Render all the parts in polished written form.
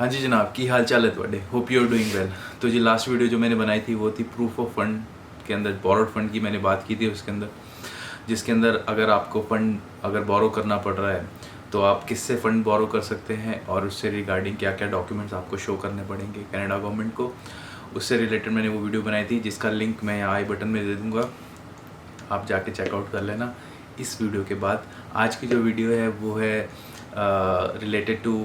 हाँ जी जनाब, की हाल चाल है ਤੁਹਾਡੇ? Hope you are doing well. तो जी लास्ट वीडियो जो मैंने बनाई थी वो थी प्रूफ ऑफ फंड के अंदर, बोरोड फंड की मैंने बात की थी उसके अंदर, जिसके अंदर अगर आपको फ़ंड अगर बोरो करना पड़ रहा है तो आप किससे फ़ंड बोरो कर सकते हैं और उससे रिगार्डिंग क्या क्या डॉक्यूमेंट्स आपको शो करने पड़ेंगे कनाडा गवर्नमेंट को, उससे रिलेटेड मैंने वो वीडियो बनाई थी, जिसका लिंक मैं यहाँ आई बटन में दे दूँगा, आप जाके चेकआउट कर लेना। इस वीडियो के बाद आज की जो वीडियो है वो है related to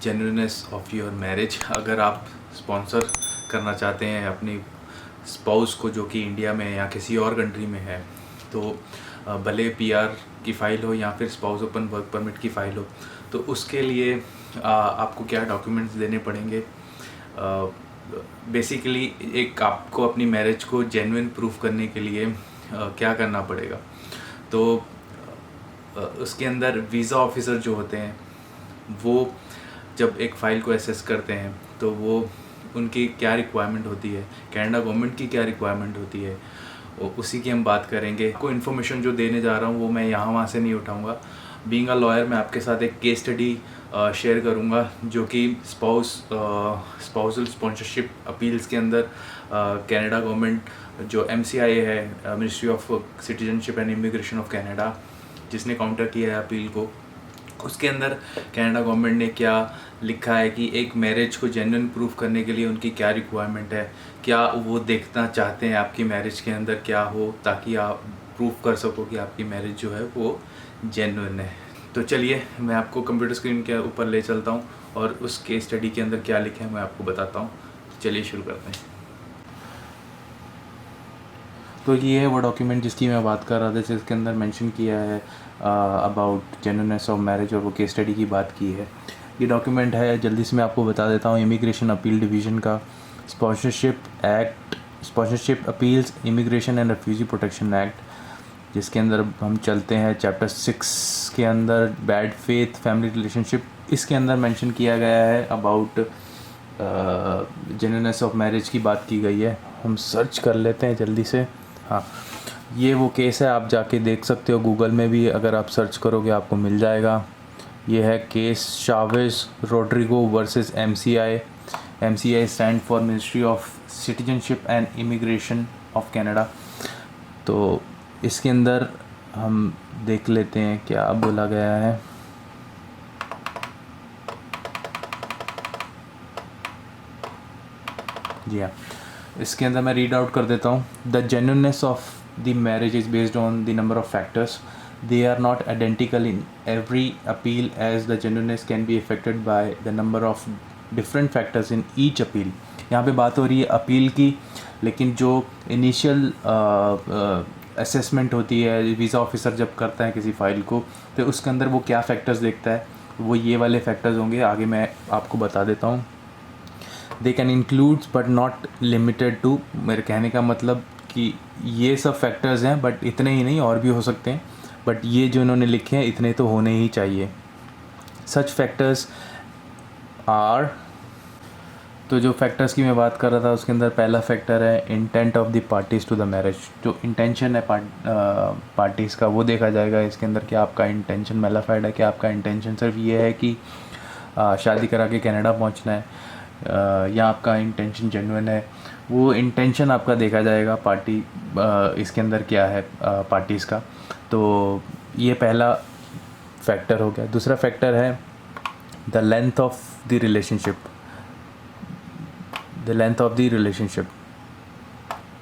genuineness of your marriage. अगर आप स्पॉन्सर करना चाहते हैं अपनी स्पाउस को जो कि इंडिया में या किसी और कंट्री में है, तो भले पीआर की फ़ाइल हो या फिर स्पाउस ओपन वर्क परमिट की फ़ाइल हो, तो उसके लिए आपको क्या डॉक्यूमेंट्स देने पड़ेंगे। बेसिकली एक आपको अपनी मैरिज को जेन्युइन प्रूफ करने के लिए क्या करना पड़ेगा। तो उसके अंदर वीज़ा ऑफिसर जो होते हैं वो जब एक फ़ाइल को एसेस करते हैं तो वो उनकी क्या रिक्वायरमेंट होती है, कनाडा गवर्नमेंट की क्या रिक्वायरमेंट होती है, उसी की हम बात करेंगे। कोई इन्फॉर्मेशन जो देने जा रहा हूँ वो मैं यहाँ वहाँ से नहीं उठाऊँगा। बीइंग अ लॉयर मैं आपके साथ एक केस स्टडी शेयर करूँगा जो कि स्पाउसल स्पॉन्सरशिप अपील्स के अंदर कनाडा गवर्नमेंट जो MCI है, ministry of citizenship and immigration of Canada, जिसने काउंटर किया है अपील को, उसके अंदर कनाडा गवर्नमेंट ने क्या लिखा है कि एक मैरिज को जेन्युइन प्रूफ करने के लिए उनकी क्या रिक्वायरमेंट है, क्या वो देखना चाहते हैं आपकी मैरिज के अंदर क्या हो, ताकि आप प्रूफ कर सको कि आपकी मैरिज जो है वो जेन्युइन है। तो चलिए मैं आपको कंप्यूटर स्क्रीन के ऊपर ले चलता हूँ और उस केस स्टडी के अंदर क्या लिखा है मैं आपको बताता हूँ। चलिए शुरू करते हैं। तो ये है वो डॉक्यूमेंट जिसकी मैं बात कर रहा था, जिसके अंदर मेंशन किया है अबाउट जेन्युइननेस ऑफ मैरिज और वो केस स्टडी की बात की है। ये डॉक्यूमेंट है, जल्दी से मैं आपको बता देता हूँ, इमिग्रेशन अपील डिवीज़न का sponsorship act, sponsorship appeals immigration and refugee protection act, जिसके अंदर हम चलते हैं चैप्टर 6 के अंदर बैड फेथ फैमिली रिलेशनशिप। इसके अंदर मेंशन किया गया है अबाउट जेन्युइननेस ऑफ मैरिज की बात की गई है। हम सर्च कर लेते हैं जल्दी से। हाँ, ये वो केस है, आप जाके देख सकते हो, गूगल में भी अगर आप सर्च करोगे आपको मिल जाएगा। ये है case Chavez Rodrigo versus MCI। MCI stand for ministry of citizenship and immigration of Canada. तो इसके अंदर हम देख लेते हैं क्या बोला गया है। जी हाँ, इसके अंदर मैं रीड आउट कर देता हूँ। The genuineness of the marriage is based on the number of factors. They are not identical in every appeal as the genuineness can be affected by the number of different factors in each appeal. यहाँ पे बात हो रही है appeal की, लेकिन जो initial assessment होती है वीज़ा ऑफिसर जब करता है किसी फ़ाइल को, तो उसके अंदर वो क्या फ़ैक्टर्स देखता है, वो ये वाले फैक्टर्स होंगे। आगे मैं आपको बता देता हूँ। They can includes but not limited to, मेरे कहने का मतलब कि ये सब फैक्टर्स हैं बट इतने ही नहीं, और भी हो सकते हैं, बट ये जो इन्होंने लिखे हैं इतने तो होने ही चाहिए। सच फैक्टर्स आर, तो जो फैक्टर्स की मैं बात कर रहा था उसके अंदर पहला फैक्टर है intent of the parties to the marriage. जो इंटेंशन है पार्टीज़ का वो देखा जाएगा इसके अंदर, कि आपका इंटेंशन मेलाफाइड है, कि आपका इंटेंशन सिर्फ ये है कि शादी करा के कनाडा पहुंचना है, या आपका इंटेंशन जेन्युइन है। वो इंटेंशन आपका देखा जाएगा पार्टी इसके अंदर क्या है पार्टीज़ का। तो ये पहला फैक्टर हो गया। दूसरा फैक्टर है the length of the relationship. The length of the relationship,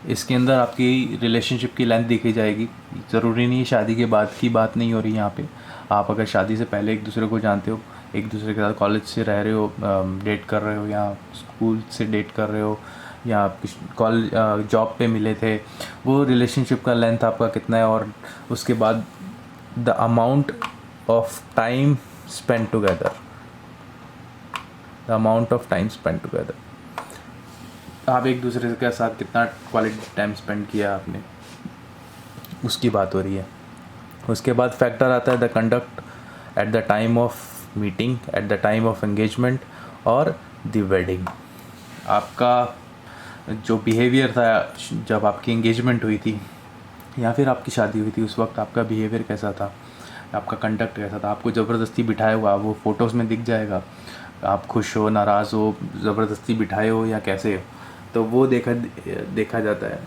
इसके अंदर आपकी रिलेशनशिप की लेंथ देखी जाएगी। ज़रूरी नहीं शादी के बाद की बात नहीं हो रही यहाँ पे। आप अगर शादी से पहले एक दूसरे को जानते हो, एक दूसरे के साथ कॉलेज से रह रहे हो, डेट कर रहे हो, या स्कूल से डेट कर रहे हो, या कॉलेज जॉब पे मिले थे, वो रिलेशनशिप का लेंथ आपका कितना है। और उसके बाद the amount of time spend together, the amount of time spend together, आप एक दूसरे के साथ कितना क्वालिटी टाइम स्पेंड किया आपने, उसकी बात हो रही है। उसके बाद फैक्टर आता है the conduct at the time of meeting, at the time of engagement और द वेडिंग। आपका जो बिहेवियर था जब आपकी एंगेजमेंट हुई थी या फिर आपकी शादी हुई थी, उस वक्त आपका बिहेवियर कैसा था, आपका कंडक्ट कैसा था। आपको ज़बरदस्ती बिठाया हुआ वो फ़ोटोज़ में दिख जाएगा, आप खुश हो, नाराज़ हो, ज़बरदस्ती बिठाए हो या कैसे हो, तो वो देखा जाता है।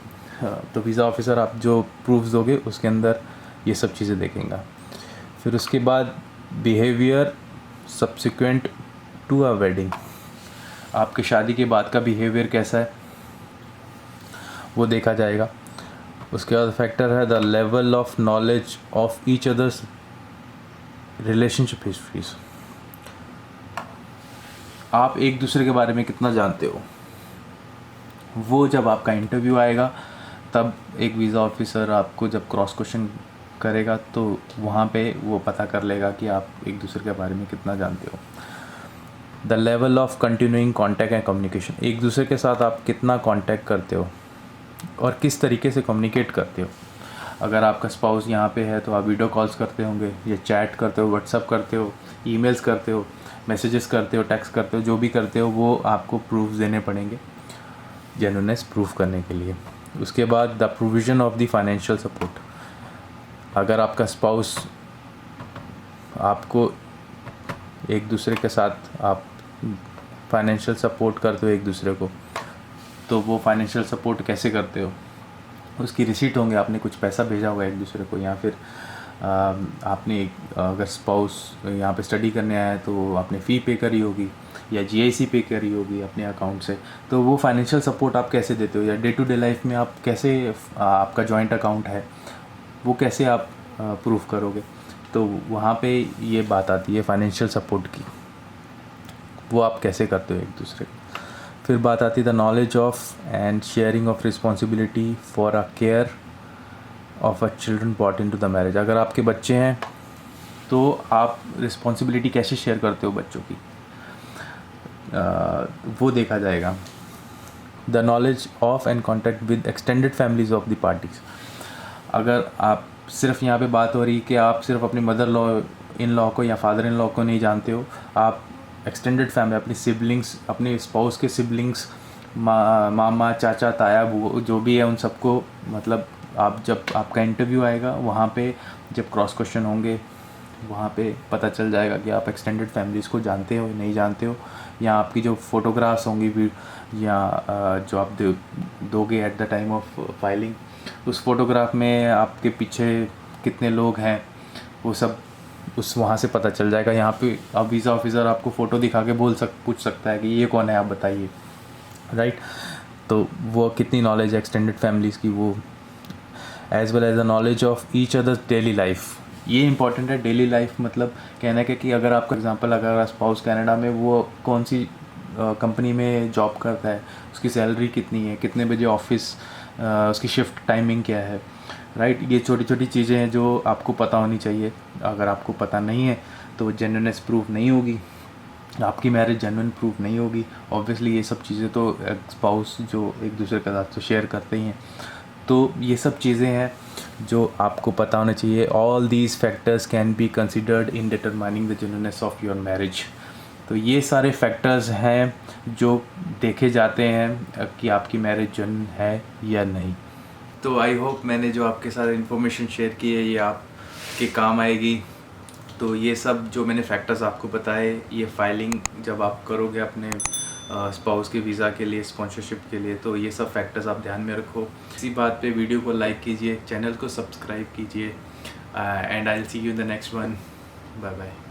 तो वीज़ा ऑफिसर आप जो प्रूफ्स दोगे उसके अंदर ये सब चीज़ें देखेंगे। फिर उसके बाद behaviour subsequent to a wedding, आपके शादी के बाद का बिहेवियर कैसा है वो देखा जाएगा। उसके बाद फैक्टर है the level of knowledge of each others relationship histories, आप एक दूसरे के बारे में कितना जानते हो। वो जब आपका इंटरव्यू आएगा तब एक वीज़ा ऑफिसर आपको जब क्रॉस क्वेश्चन करेगा तो वहाँ पे वो पता कर लेगा कि आप एक दूसरे के बारे में कितना जानते हो। The level of continuing contact and communication, एक दूसरे के साथ आप कितना कॉन्टैक्ट करते हो और किस तरीके से कम्युनिकेट करते हो। अगर आपका स्पाउस यहाँ पे है तो आप वीडियो कॉल्स करते होंगे या चैट करते हो, व्हाट्सअप करते हो, ईमेल्स करते हो, मैसेजेस करते हो, टेक्स्ट करते हो, जो भी करते हो वो आपको प्रूफ्स देने पड़ेंगे जेन्युइननेस प्रूफ करने के लिए। उसके बाद the provision of the financial support, अगर आपका स्पाउस आपको एक दूसरे के साथ आप फाइनेंशियल सपोर्ट करते हो एक दूसरे को, तो वो फाइनेंशियल सपोर्ट कैसे करते हो, उसकी रिसीट होंगे, आपने कुछ पैसा भेजा होगा एक दूसरे को, या फिर आपने अगर स्पाउस यहाँ पे स्टडी करने आया है तो आपने फ़ी पे करी होगी या जीआईसी पे करी होगी अपने अकाउंट से, तो वो फाइनेंशियल सपोर्ट आप कैसे देते हो। या डे टू डे लाइफ में आप कैसे आपका जॉइंट अकाउंट है वो कैसे आप प्रूफ करोगे, तो वहाँ पे ये बात आती है फाइनेंशियल सपोर्ट की, वो आप कैसे करते हो एक दूसरे को। फिर बात आती है the knowledge of and sharing of responsibility for a care of a children brought into the marriage, अगर आपके बच्चे हैं तो आप रिस्पॉन्सिबिलिटी कैसे शेयर करते हो बच्चों की, वो देखा जाएगा। The knowledge of and contact with extended families of the parties, अगर आप सिर्फ यहाँ पे बात हो रही कि आप सिर्फ अपनी मदर लॉ इन लॉ को या फादर इन लॉ को नहीं जानते हो, आप एक्सटेंडेड फैमिली अपनी सिबलिंग्स, अपने स्पाउस के सिबलिंग्स, मामा, चाचा, ताया, बुआ, जो भी है उन सबको, मतलब आप जब आपका इंटरव्यू आएगा वहाँ पे जब क्रॉस क्वेश्चन होंगे वहाँ पे पता चल जाएगा कि आप एक्सटेंडेड फैमिलीज़ को जानते हो नहीं जानते हो। या आपकी जो फ़ोटोग्राफ्स होंगी या जो आप दोगे at the time of filing, उस फोटोग्राफ में आपके पीछे कितने लोग हैं वो सब उस वहाँ से पता चल जाएगा। यहाँ पे अब वीज़ा ऑफिसर आपको फ़ोटो दिखा के पूछ सकता है कि ये कौन है आप बताइए, राइट। तो वो कितनी नॉलेज है एक्सटेंडेड फैमिलीज़ की, वो as well as the knowledge of each other daily life, ये इंपॉर्टेंट है। डेली लाइफ मतलब कहना है कि अगर आपका एग्जांपल, अगर स्पाउस कनाडा में, वो कौन सी कंपनी में जॉब करता है, उसकी सैलरी कितनी है, कितने बजे ऑफिस, उसकी शिफ्ट टाइमिंग क्या है, राइट। ये छोटी छोटी चीज़ें हैं जो आपको पता होनी चाहिए। अगर आपको पता नहीं है तो जेन्युइननेस प्रूफ नहीं होगी, आपकी मैरिज जेन्युइन प्रूफ नहीं होगी। ऑब्वियसली ये सब चीज़ें तो स्पाउस जो एक दूसरे के साथ तो शेयर करते ही हैं, तो ये सब चीज़ें हैं जो आपको पता होना चाहिए। All these factors can be considered in determining the genuineness of your marriage. तो ये सारे फैक्टर्स हैं जो देखे जाते हैं कि आपकी मैरिज जेन्युइन है या नहीं। तो आई होप मैंने जो आपके साथ इन्फॉर्मेशन शेयर की है ये आपके काम आएगी। तो ये सब जो मैंने फैक्टर्स आपको बताए, ये फाइलिंग जब आप करोगे अपने स्पाउस के वीज़ा के लिए, स्पॉन्सरशिप के लिए, तो ये सब फैक्टर्स आप ध्यान में रखो। इसी बात पे वीडियो को लाइक कीजिए, चैनल को सब्सक्राइब कीजिए, and I will see you in the next one. Bye bye.